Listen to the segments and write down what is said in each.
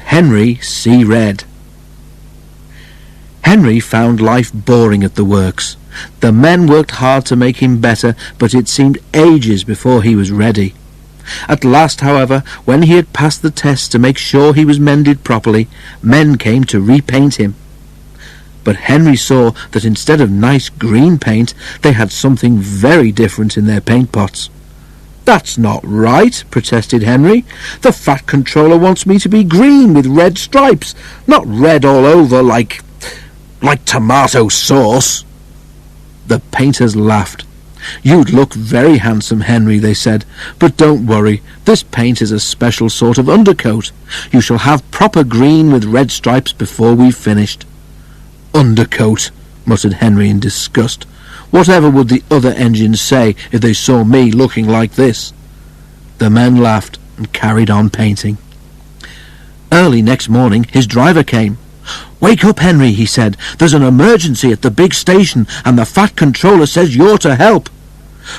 Henry See Red. Henry found life boring at the works. The men worked hard to make him better, but it seemed ages before he was ready. At last, however, when he had passed the test to make sure he was mended properly, men came to repaint him. But Henry saw that instead of nice green paint, they had something very different in their paint pots. "That's not right," protested Henry. "The Fat Controller wants me to be green with red stripes, not red all over like tomato sauce." The painters laughed. "You'd look very handsome, Henry," they said, "but don't worry, this paint is a special sort of undercoat. You shall have proper green with red stripes before we've finished." "Undercoat," muttered Henry in disgust. "Whatever would the other engines say if they saw me looking like this?" The men laughed and carried on painting. Early next morning his driver came. "Wake up, Henry," he said. "There's an emergency at the big station, and the Fat Controller says you're to help."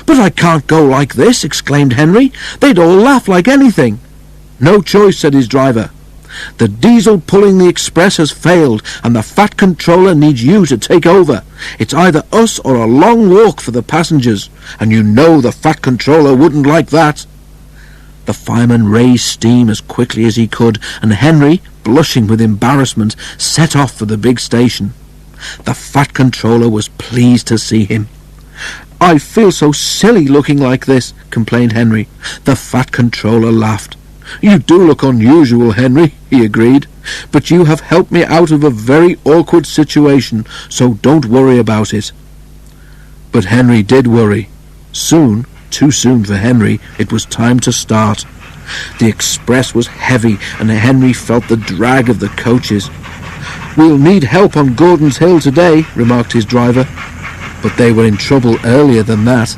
"But I can't go like this," exclaimed Henry. "They'd all laugh like anything." "No choice," said his driver. "The diesel pulling the express has failed, and the Fat Controller needs you to take over. It's either us or a long walk for the passengers, and you know the Fat Controller wouldn't like that." The fireman raised steam as quickly as he could, and Henry, blushing with embarrassment, set off for the big station. The Fat Controller was pleased to see him. "I feel so silly looking like this," complained Henry. The Fat Controller laughed. "You do look unusual, Henry," he agreed, "but you have helped me out of a very awkward situation, so don't worry about it." But Henry did worry. Soon, too soon for Henry, it was time to start. The express was heavy, and Henry felt the drag of the coaches. "We'll need help on Gordon's Hill today," remarked his driver. But they were in trouble earlier than that.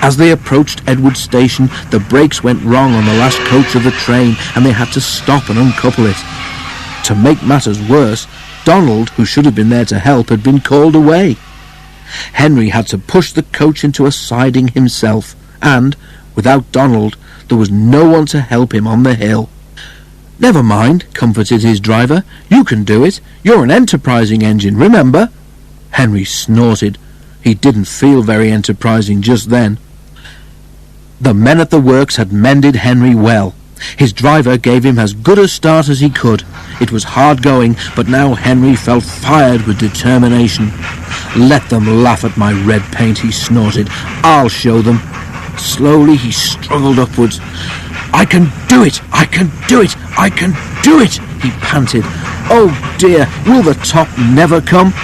As they approached Edward Station, the brakes went wrong on the last coach of the train, and they had to stop and uncouple it. To make matters worse, Donald, who should have been there to help, had been called away. Henry had to push the coach into a siding himself, and, without Donald, there was no one to help him on the hill. "Never mind," comforted his driver. "You can do it. You're an enterprising engine, remember." Henry snorted. He didn't feel very enterprising just then. The men at the works had mended Henry well. His driver gave him as good a start as he could. It was hard going, but now Henry felt fired with determination. "Let them laugh at my red paint," he snorted. "I'll show them." Slowly he struggled upwards. "I can do it! I can do it! I can do it!" he panted. "Oh dear, will the top never come?"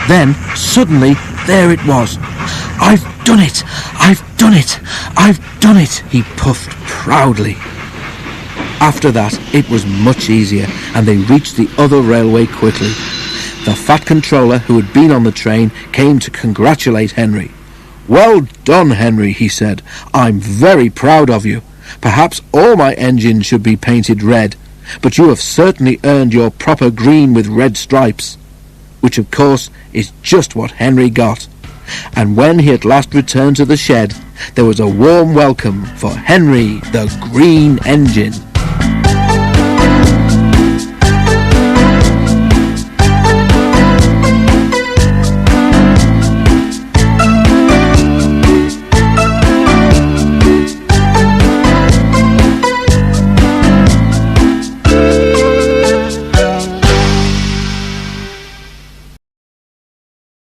Then, suddenly, there it was. "I've done it! I've done it! I've done it!" he puffed proudly. After that, it was much easier, and they reached the other railway quickly. The Fat Controller, who had been on the train, came to congratulate Henry. "Well done, Henry," he said. "I'm very proud of you. Perhaps all my engines should be painted red, but you have certainly earned your proper green with red stripes." Which, of course, is just what Henry got. And when he at last returned to the shed, there was a warm welcome for Henry the Green Engine.